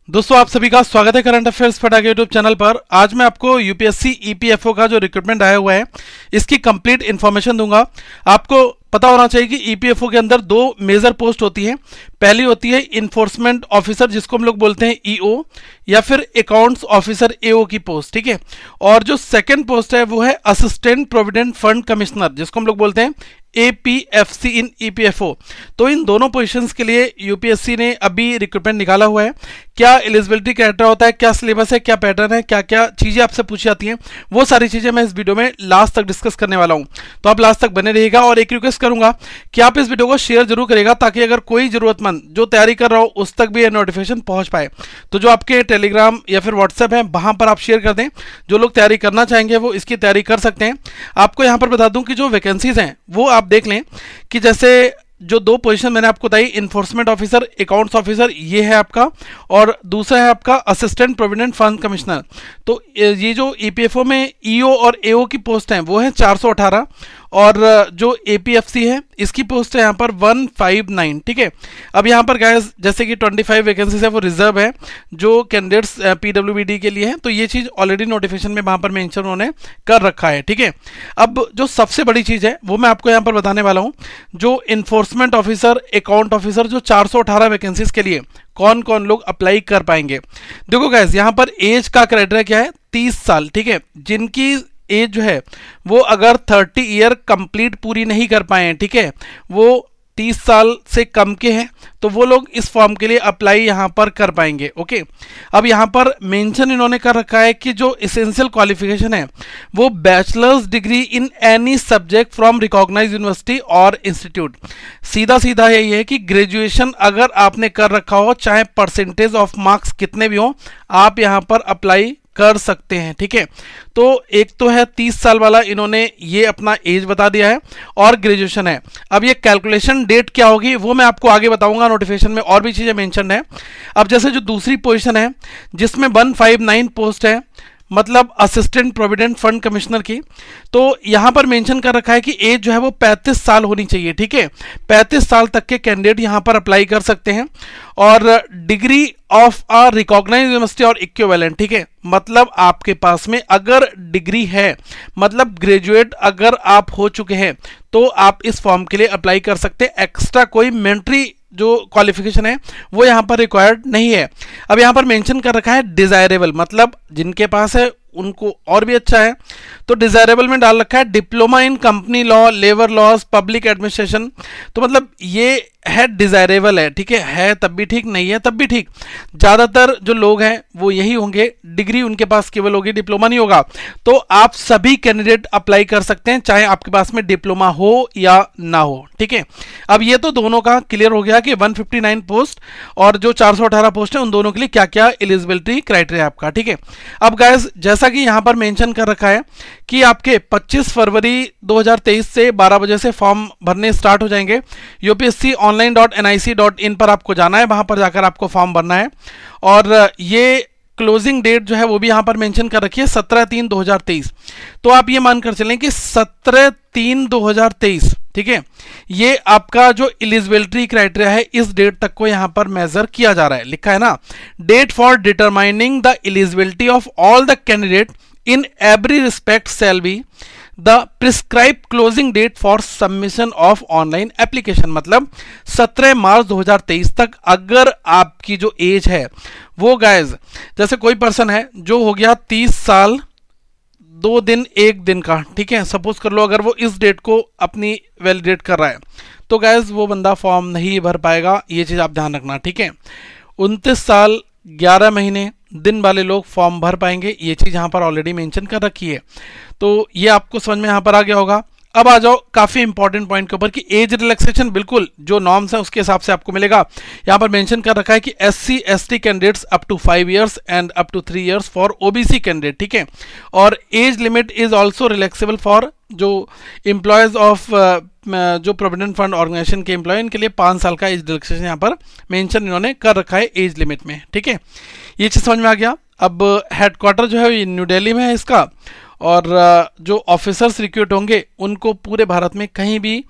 दोस्तों आप सभी का स्वागत है करंट अफेयर्स फटाके यूट्यूब चैनल पर। आज मैं आपको यूपीएससी ईपीएफओ का जो रिक्रूटमेंट आया हुआ है इसकी कंप्लीट इन्फॉर्मेशन दूंगा। आपको पता होना चाहिए कि ईपीएफओ के अंदर दो मेजर पोस्ट होती हैं। पहली होती है इन्फोर्समेंट ऑफिसर, जिसको हम लोग बोलते हैं ईओ, या फिर अकाउंट्स ऑफिसर एओ की पोस्ट, ठीक है। और जो सेकंड पोस्ट है वो है असिस्टेंट प्रोविडेंट फंड कमिश्नर, जिसको हम लोग बोलते हैं एपीएफसी इन ईपीएफओ। तो इन दोनों पोजीशंस के लिए यूपीएससी ने अभी रिक्रूटमेंट निकाला हुआ है। क्या एलिजिबिलिटी क्राइटेरिया होता है, क्या सिलेबस है, क्या पैटर्न है, क्या क्या चीजें आपसे पूछी जाती हैं, वो सारी चीजें मैं इस वीडियो में लास्ट तक डिस्कस करने वाला हूं। तो आप लास्ट तक बने रहिएगा और एक रिक्वेस्ट करूंगा कि आप इस वीडियो को शेयर जरूर करेगा, ताकि अगर कोई जरूरतमंद जो तैयारी कर रहा हो उस तक भी ये नोटिफिकेशन पहुंच पाए। तो जो आपके टेलीग्राम या फिर व्हाट्सएप है वहां पर आप शेयर कर दें। जो लोग तैयारी करना चाहेंगे वो इसकी तैयारी कर सकते हैं। आपको यहां पर बता दूं कि जो वैकेंसीज हैं वो आप देख लें कि जैसे जो दो पोजीशन मैंने आपको बताई, इन्फोर्समेंट ऑफिसर, अकाउंट्स ऑफिसर, ये है आपका, और दूसरा है आपका असिस्टेंट प्रोविडेंट फंड कमिश्नर। तो ये जो ईपीएफओ में ईओ और एओ की पोस्ट हैं वो है 418, और जो एपीएफसी है इसकी पोस्ट है यहाँ पर 159, ठीक है। अब यहाँ पर गाइस जैसे कि 25 वैकेंसीज है वो रिजर्व है, जो कैंडिडेट्स पीडब्ल्यूबीडी के लिए है। तो ये चीज़ ऑलरेडी नोटिफिकेशन में वहाँ पर मेंशन उन्होंने कर रखा है, ठीक है। अब जो सबसे बड़ी चीज़ है वो मैं आपको यहाँ पर बताने वाला हूँ। जो इन्फोर्समेंट ऑफिसर, अकाउंट ऑफिसर, जो 418 वैकेंसीज के लिए कौन कौन लोग अप्लाई कर पाएंगे। देखो गाइस यहाँ पर एज का क्राइटेरिया क्या है, 30 साल, ठीक है। जिनकी एज जो है वो अगर 30 ईयर कंप्लीट पूरी नहीं कर पाए हैं, ठीक है, वो 30 साल से कम के हैं, तो वो लोग इस फॉर्म के लिए अप्लाई यहां पर कर पाएंगे, ओके। अब यहां पर मेंशन इन्होंने कर रखा है कि जो एसेंशियल क्वालिफिकेशन है वो bachelor's degree in any subject from recognised university और इंस्टीट्यूट। सीधा सीधा यही है कि ग्रेजुएशन अगर आपने कर रखा हो, चाहे परसेंटेज ऑफ मार्क्स कितने भी हो, आप यहां पर अप्लाई कर सकते हैं, ठीक है। तो एक तो है 30 साल वाला, इन्होंने ये अपना एज बता दिया है, और ग्रेजुएशन है। अब ये कैलकुलेशन डेट क्या होगी वो मैं आपको आगे बताऊंगा, नोटिफिकेशन में और भी चीजें मेंशन है। अब जैसे जो दूसरी पोजीशन है जिसमें 159 पोस्ट है, मतलब असिस्टेंट प्रोविडेंट फंड कमिश्नर की, तो यहां पर मेंशन कर रखा है कि एज जो है वो 35 साल होनी चाहिए, ठीक है। 35 साल तक के कैंडिडेट यहां पर अप्लाई कर सकते हैं, और degree of a recognised university और इक्विवेलेंट, ठीक है। मतलब आपके पास में अगर डिग्री है, मतलब ग्रेजुएट अगर आप हो चुके हैं, तो आप इस फॉर्म के लिए अप्लाई कर सकते हैं। एक्स्ट्रा कोई मेंटरी जो क्वालिफिकेशन है वो यहां पर रिक्वायर्ड नहीं है। अब यहां पर मेंशन कर रखा है डिजायरेबल, मतलब जिनके पास है उनको और भी अच्छा है। तो डिजायरेबल में डाल रखा है diploma in company law, labour laws, public administration. तो मतलब ये है डिजायरेबल है, ठीक है तब भी ठीक, नहीं है तब भी ठीक। ज्यादातर जो लोग हैं वो यही होंगे, डिग्री उनके पास केवल होगी, डिप्लोमा नहीं होगा। तो आप सभी कैंडिडेट अप्लाई कर सकते हैं, चाहे आपके पास में डिप्लोमा हो या ना हो, ठीक है। अब ये तो दोनों का क्लियर हो गया कि 159 पोस्ट और जो 418 पोस्ट है उन दोनों के लिए क्या क्या एलिजिबिलिटी क्राइटेरिया आपका, ठीक है। अब गाइस जैसा कि यहां पर मेंशन कर रखा है कि आपके 25 फरवरी 2023 से 12 बजे से फॉर्म भरने स्टार्ट हो जाएंगे। यूपीएससी online.nic.in पर आपको जाना है, वहां पर जाकर आपको फॉर्म भरना है। और ये क्लोजिंग डेट जो है वो भी यहां पर मेंशन कर रखी है 17/3/2023। तो आप ये मानकर चलें कि 17/3/2023, ठीक है, ये आपका जो एलिजिबिलिटी क्राइटेरिया है इस डेट तक को यहां पर मेजर किया जा रहा है। लिखा है ना, date for determining the eligibility of all the candidate in every respect shall be the prescribe closing date for submission of online application. मतलब 17 मार्च 2023 तक अगर आपकी जो एज है वो गाइज, जैसे कोई पर्सन है जो हो गया 30 साल 2 दिन 1 दिन का, ठीक है, सपोज कर लो अगर वो इस डेट को अपनी वैलिडेट कर रहा है, तो गाइज वो बंदा फॉर्म नहीं भर पाएगा। ये चीज आप ध्यान रखना, ठीक है। 29 साल 11 महीने दिन वाले लोग फॉर्म भर पाएंगे, ये चीज यहां पर ऑलरेडी मेंशन कर रखी है। तो ये आपको समझ में यहां पर आ गया होगा। अब आ जाओ काफी इंपॉर्टेंट पॉइंट के ऊपर कि एज रिलैक्सेशन बिल्कुल जो नॉर्म्स है उसके हिसाब से आपको मिलेगा। यहां पर मेंशन कर रखा है कि SC/ST candidates up to 5 years and up to 3 years for OBC candidate, ठीक है। और age limit is also relaxable for जो एम्प्लॉयज ऑफ जो प्रोविडेंट फंड ऑर्गेनाइजेशन के एम्प्लॉय, इनके लिए 5 साल का एज रिलैक्सेशन यहाँ पर मेंशन इन्होंने कर रखा है एज लिमिट में, ठीक है। ये चीज समझ में आ गया। अब हेडक्वार्टर जो है न्यू दिल्ली में है इसका, और जो ऑफिसर्स रिक्रूट होंगे उनको पूरे भारत में कहीं भी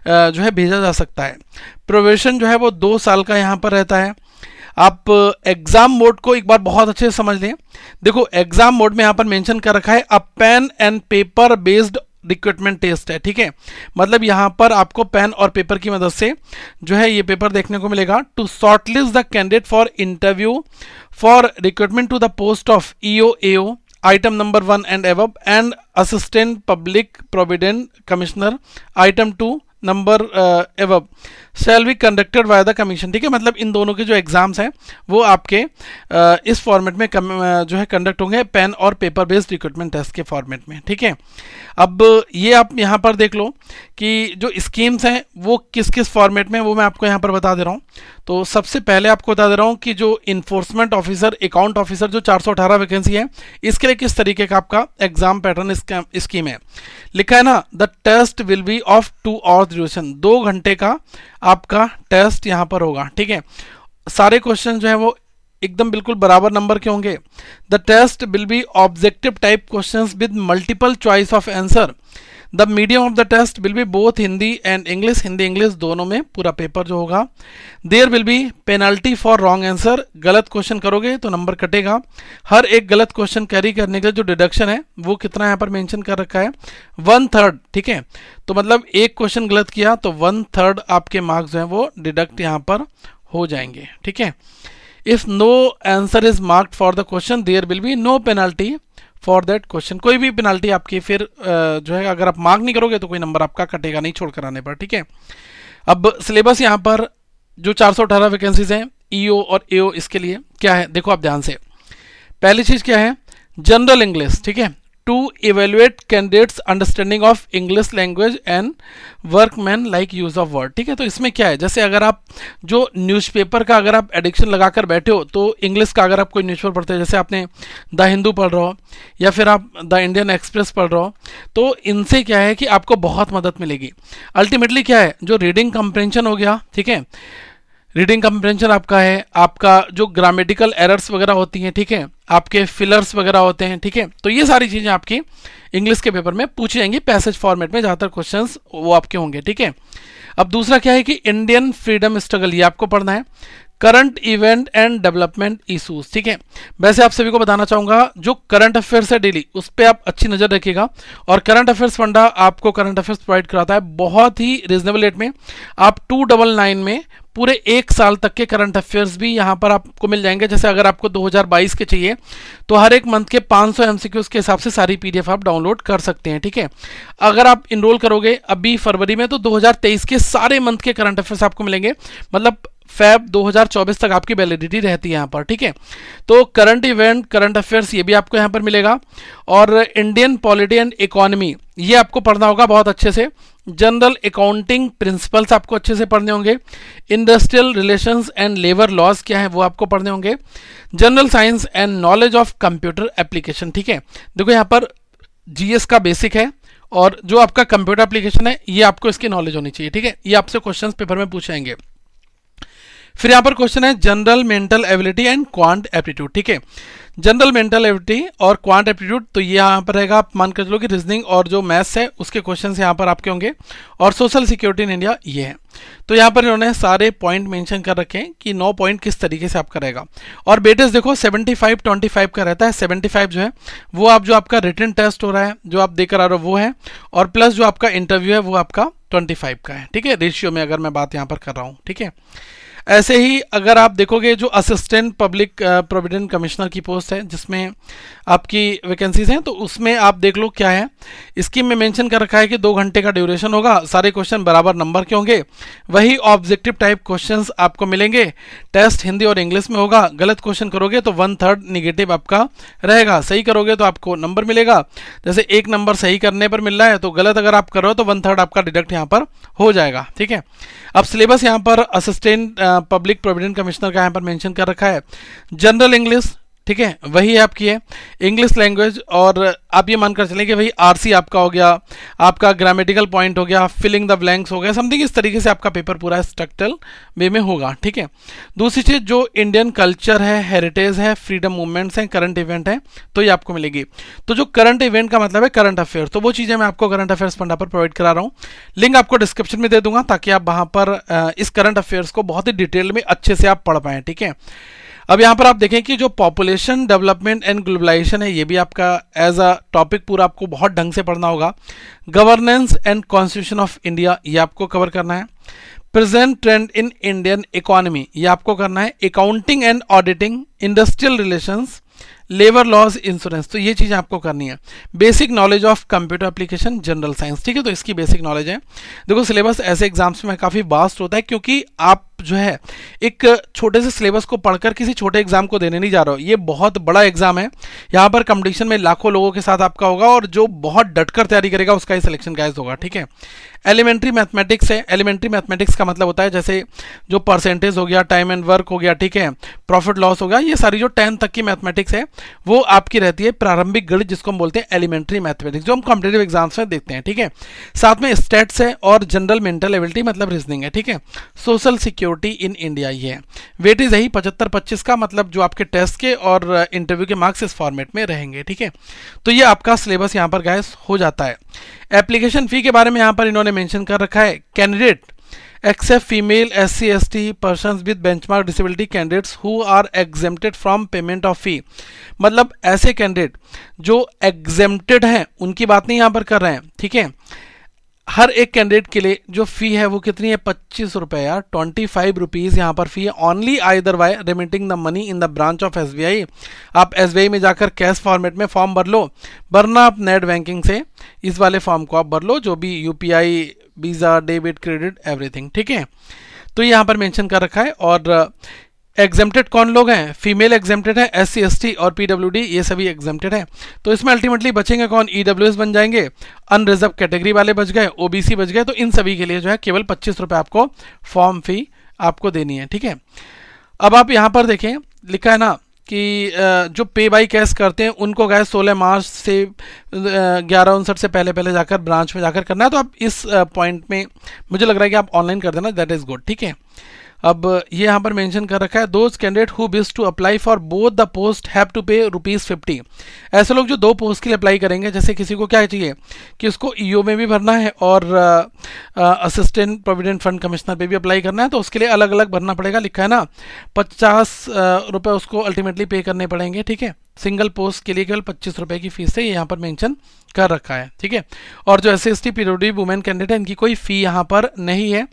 जो है भेजा जा सकता है। प्रोबेशन जो है वो 2 साल का यहाँ पर रहता है। आप एग्जाम मोड को एक बार बहुत अच्छे से समझ लें। देखो एग्जाम मोड में यहां पर मेंशन कर रखा है a pen and paper based recruitment test है, ठीक है। मतलब यहां पर आपको पेन और पेपर की मदद से जो है ये पेपर देखने को मिलेगा। To shortlist the candidate for interview for recruitment to the post of EO AO item number 1 and above and assistant public provident commissioner item 2 number above shall be conducted by the commission, ठीक है। मतलब इन दोनों के जो exams हैं वो आपके इस फॉर्मेट में जो है कंडक्ट होंगे, पेन और पेपर बेस्ड रिक्रूटमेंट टेस्ट के फॉर्मेट में, ठीक है। अब ये आप यहाँ पर देख लो कि जो स्कीम्स हैं वो किस किस फॉर्मेट में, वो मैं आपको यहाँ पर बता दे रहा हूँ। तो सबसे पहले आपको बता दे रहा हूँ कि जो इन्फोर्समेंट ऑफिसर अकाउंट ऑफिसर जो 418 वैकेंसी है, इसके लिए किस तरीके का आपका एग्जाम पैटर्न स्कीम है। लिखा है ना, the test will be of 2 hours duration, 2 घंटे का आपका टेस्ट यहाँ पर होगा, ठीक है। सारे क्वेश्चन जो है वो एकदम बिल्कुल बराबर नंबर के होंगे। The test will be objective type questions with multiple choice of answer. The medium of the test will be both Hindi and English, Hindi English दोनों में पूरा पेपर जो होगा। There will be penalty for wrong answer, गलत question करोगे तो number कटेगा। हर एक गलत क्वेश्चन कैरी करने का जो डिडक्शन है वो कितना यहाँ पर मेंशन कर रखा है, 1/3, ठीक है। तो मतलब एक क्वेश्चन गलत किया तो 1/3 आपके मार्क्स जो है वो डिडक्ट यहाँ पर हो जाएंगे, ठीक है। If no answer is marked for the question there will be no penalty for that question, कोई भी पेनल्टी आपकी फिर जो है अगर आप मार्क नहीं करोगे तो कोई नंबर आपका कटेगा नहीं छोड़ कर आने पर, ठीक है। अब सिलेबस यहाँ पर जो 418 वैकेंसीज हैं ईओ और एओ, इसके लिए क्या है देखो आप ध्यान से। पहली चीज क्या है, जनरल इंग्लिश, ठीक है, to evaluate candidates understanding of English language and workmanlike use of word, ठीक है। तो इसमें क्या है, जैसे अगर आप जो न्यूज़पेपर का अगर आप एडिक्शन लगाकर बैठे हो तो इंग्लिश का अगर आप कोई न्यूज़पेपर पढ़ते हो, जैसे आपने द हिंदू पढ़ रहे हो या फिर आप द इंडियन एक्सप्रेस पढ़ रहे हो, तो इनसे क्या है कि आपको बहुत मदद मिलेगी। अल्टीमेटली क्या है, जो रीडिंग कम्प्रेंशन हो गया, ठीक है, रीडिंग कम्प्रेंशन आपका है, आपका जो ग्रामेटिकल एरर्स वगैरह होती हैं, ठीक है, आपके फिलर्स वगैरह होते हैं, ठीक है। तो ये सारी चीजें आपकी इंग्लिश के पेपर में पूछी जाएंगी पैसेज फॉर्मेट में, ज़्यादातर क्वेश्चंस वो आपके होंगे, ठीक है। अब दूसरा क्या है कि इंडियन फ्रीडम स्ट्रगल, ये आपको पढ़ना है। Current event and development issues, ठीक है। वैसे आप सभी को बताना चाहूंगा जो करंट अफेयर्स है डेली उस पर आप अच्छी नजर रखिएगा, और करंट अफेयर्स फंडा आपको करंट अफेयर्स प्रोवाइड कराता है बहुत ही रिजनेबल रेट में। आप 299 में पूरे 1 साल तक के करंट अफेयर्स भी यहाँ पर आपको मिल जाएंगे। जैसे अगर आपको 2022 के चाहिए तो हर एक मंथ के 500 MCQs के हिसाब से सारी PDF आप डाउनलोड कर सकते हैं, ठीक है। अगर आप इनरोल करोगे अभी फरवरी में तो 2023 के सारे मंथ के करंट अफेयर्स आपको मिलेंगे, मतलब फैब 2024 तक आपकी वैलिडिटी रहती है यहाँ पर, ठीक है। तो करंट इवेंट, करंट अफेयर्स ये भी आपको यहाँ पर मिलेगा, और इंडियन पॉलिटी एंड इकोनॉमी ये आपको पढ़ना होगा बहुत अच्छे से। जनरल अकाउंटिंग प्रिंसिपल्स आपको अच्छे से पढ़ने होंगे। Industrial relations and labour laws क्या है वो आपको पढ़ने होंगे। General science and knowledge of computer application, ठीक है। देखो यहाँ पर GS का बेसिक है, और जो आपका कंप्यूटर एप्लीकेशन है ये आपको इसकी नॉलेज होनी चाहिए, ठीक है। ये आपसे क्वेश्चंस पेपर में पूछे जाएंगे। फिर यहाँ पर क्वेश्चन है general mental ability and quant aptitude, ठीक है। जनरल मेंटल एबिलिटी और क्वांट एप्टीट्यूड, तो ये यहाँ पर रहेगा, आप मान कर चलो कि रीजनिंग और जो मैथ्स है उसके क्वेश्चंस यहाँ पर आपके होंगे, और सोशल सिक्योरिटी इन इंडिया ये है। तो यहाँ पर इन्होंने सारे पॉइंट मेंशन कर रखे हैं कि 9 पॉइंट किस तरीके से आपका रहेगा। और बेटेज देखो 75-25 का रहता है। 75 जो है वो आप जो आपका रिटन टेस्ट हो रहा है जो आप देकर आ रहे हो वो है, और प्लस जो आपका इंटरव्यू है वो आपका 25 का है, ठीक है, रेशियो में अगर मैं बात यहाँ पर कर रहा हूँ, ठीक है। ऐसे ही अगर आप देखोगे जो असिस्टेंट पब्लिक प्रोविडेंट कमिश्नर की पोस्ट है जिसमें आपकी वैकेंसीज हैं, तो उसमें आप देख लो क्या है, स्कीम में मेंशन कर रखा है कि 2 घंटे का ड्यूरेशन होगा, सारे क्वेश्चन बराबर नंबर के होंगे, वही ऑब्जेक्टिव टाइप क्वेश्चंस आपको मिलेंगे, टेस्ट हिंदी और इंग्लिश में होगा। गलत क्वेश्चन करोगे तो 1/3 निगेटिव आपका रहेगा, सही करोगे तो आपको नंबर मिलेगा। जैसे 1 नंबर सही करने पर मिल रहा है तो गलत अगर आप करो तो 1/3 आपका डिडक्ट यहाँ पर हो जाएगा, ठीक है। अब सिलेबस यहाँ पर असिस्टेंट पब्लिक प्रोविडेंट कमिश्नर का यहाँ पर मेंशन कर रखा है। जनरल इंग्लिश ठीक है, वही आपकी है इंग्लिश लैंग्वेज। और आप ये मानकर चलें कि भाई आरसी आपका हो गया, आपका ग्रामेटिकल पॉइंट हो गया, फिलिंग द ब्लैंक्स हो गया, समथिंग इस तरीके से आपका पेपर पूरा स्ट्रक्चरल वे में होगा। ठीक है, दूसरी चीज़ जो इंडियन कल्चर है, हेरिटेज है, फ्रीडम मूवमेंट्स हैं, करंट इवेंट है, तो ये आपको मिलेगी। तो जो करंट इवेंट का मतलब है करंट अफेयर, तो वो चीज़ें मैं आपको करंट अफेयर्स फंडा पर प्रोवाइड करा रहा हूँ। लिंक आपको डिस्क्रिप्शन में दे दूंगा ताकि आप वहाँ पर इस करंट अफेयर्स को बहुत ही डिटेल में अच्छे से आप पढ़ पाएँ। ठीक है, अब यहाँ पर आप देखें कि जो पॉपुलेशन डेवलपमेंट एंड ग्लोबलाइजेशन है, ये भी आपका एज अ टॉपिक पूरा आपको बहुत ढंग से पढ़ना होगा। Governance and constitution of India, ये आपको कवर करना है। Present trend in Indian economy, ये आपको करना है। Accounting and auditing, industrial relations, labour laws, insurance, तो ये चीज़ें आपको करनी है। Basic knowledge of computer application, general science. ठीक है, तो इसकी बेसिक नॉलेज है। देखो सिलेबस ऐसे एग्जाम्स में काफ़ी वास्ट होता है क्योंकि आप जो है एक छोटे से सिलेबस को पढ़कर किसी छोटे एग्जाम को देने नहीं जा रहे हो। ये बहुत बड़ा एग्जाम है, यहाँ पर कंपटीशन में लाखों लोगों के साथ आपका होगा और जो बहुत डटकर तैयारी करेगा उसका ही सिलेक्शन गाइस होगा। ठीक है, एलिमेंट्री मैथमेटिक्स है। एलिमेंट्री मैथमेटिक्स का मतलब होता है जैसे जो परसेंटेज हो गया, टाइम एंड वर्क हो गया, ठीक है, प्रॉफिट लॉस हो गया, ये सारी जो 10 तक की मैथमेटिक्स है वो आपकी रहती है प्रारंभिक गणित, जिसको हम बोलते हैं एलिमेंट्री मैथमेटिक्स, जो हम कॉम्पिटेटिव एग्जाम्स में देखते हैं। ठीक है, साथ में स्टैट्स है और जनरल मेंटल एबिलिटी मतलब रीजनिंग है। ठीक है, सोशल सिक्योरिटी इन इंडिया, ये है। वेटेज यही 75-25 का, मतलब जो आपके टेस्ट के और इंटरव्यू के मार्क्स इस फॉर्मेट में रहेंगे। ठीक है, तो ये आपका सिलेबस यहाँ पर गाइस हो जाता है। एप्लीकेशन फी के बारे में यहाँ पर इन्होंने मेंशन कर रखा है। Candidate except female, SC ST persons with benchmark disability candidates who are exempted from payment of fee, मतलब ऐसे कैंडिडेट जो एग्जेम्प्टेड हैं उनकी बात नहीं यहाँ पर कर रहे हैं। ठीक है, हर एक कैंडिडेट के लिए जो फी है वो कितनी है, 25 रुपये यार, 25 रुपीज़ यहाँ पर फी है। Only either bye remitting the money in the branch of SBI। आप SBI में जाकर कैश फॉर्मेट में फॉर्म भर लो, वरना आप नेट बैंकिंग से इस वाले फॉर्म को आप भर लो, जो भी UPI, visa, debit, credit, everything. ठीक है, तो यहाँ पर मेंशन कर रखा है। और एग्जेम्प्टेड कौन लोग हैं, फीमेल एग्जेम्प्टेड है, SC ST और PWD, ये सभी एग्जेम्प्टेड है। तो इसमें अल्टीमेटली बचेंगे कौन, EWS बन जाएंगे, अनरिजर्व कैटेगरी वाले बच गए, OBC बच गए। तो इन सभी के लिए जो है केवल 25 रुपये आपको फॉर्म फी आपको देनी है। ठीक है, अब आप यहाँ पर देखें लिखा है ना कि जो पे बाई कैश करते हैं उनको गए 16 मार्च से 11:59 से पहले जाकर ब्रांच में जाकर करना है। तो आप इस पॉइंट में मुझे लग रहा है कि आप ऑनलाइन कर देना, दैट इज़ गुड। ठीक है, अब ये यहाँ पर मेंशन कर रखा है, those candidate who wish to apply for both the post have to pay ₹50। ऐसे लोग जो दो पोस्ट के लिए अप्लाई करेंगे, जैसे किसी को क्या चाहिए कि उसको EO में भी भरना है और असिस्टेंट प्रोविडेंट फंड कमिश्नर पे भी अप्लाई करना है, तो उसके लिए अलग अलग भरना पड़ेगा। लिखा है ना 50 रुपये उसको अल्टीमेटली पे करने पड़ेंगे। ठीक है, सिंगल पोस्ट के लिए केवल 25 रुपये की फीस है, ये यहाँ पर मेंशन कर रखा है। ठीक है, और जो SC ST PWD women candidate है इनकी कोई फी यहाँ पर नहीं है।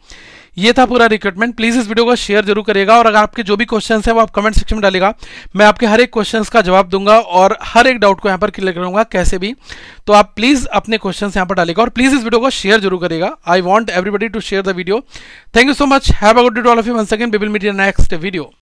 ये था पूरा रिक्रूटमेंट। प्लीज़ इस वीडियो को शेयर जरूर करिएगा और अगर आपके जो भी क्वेश्चंस हैं वो आप कमेंट सेक्शन में डालिएगा, मैं आपके हर एक क्वेश्चंस का जवाब दूंगा और हर एक डाउट को यहाँ पर क्लियर करूंगा कैसे भी। तो आप प्लीज़ अपने क्वेश्चंस यहाँ पर डालिएगा और प्लीज़ इस वीडियो को शेयर जरूर करिएगा। I want everybody to share the video. Thank you so much, have a good day to all of you. Once again we will meet in next video.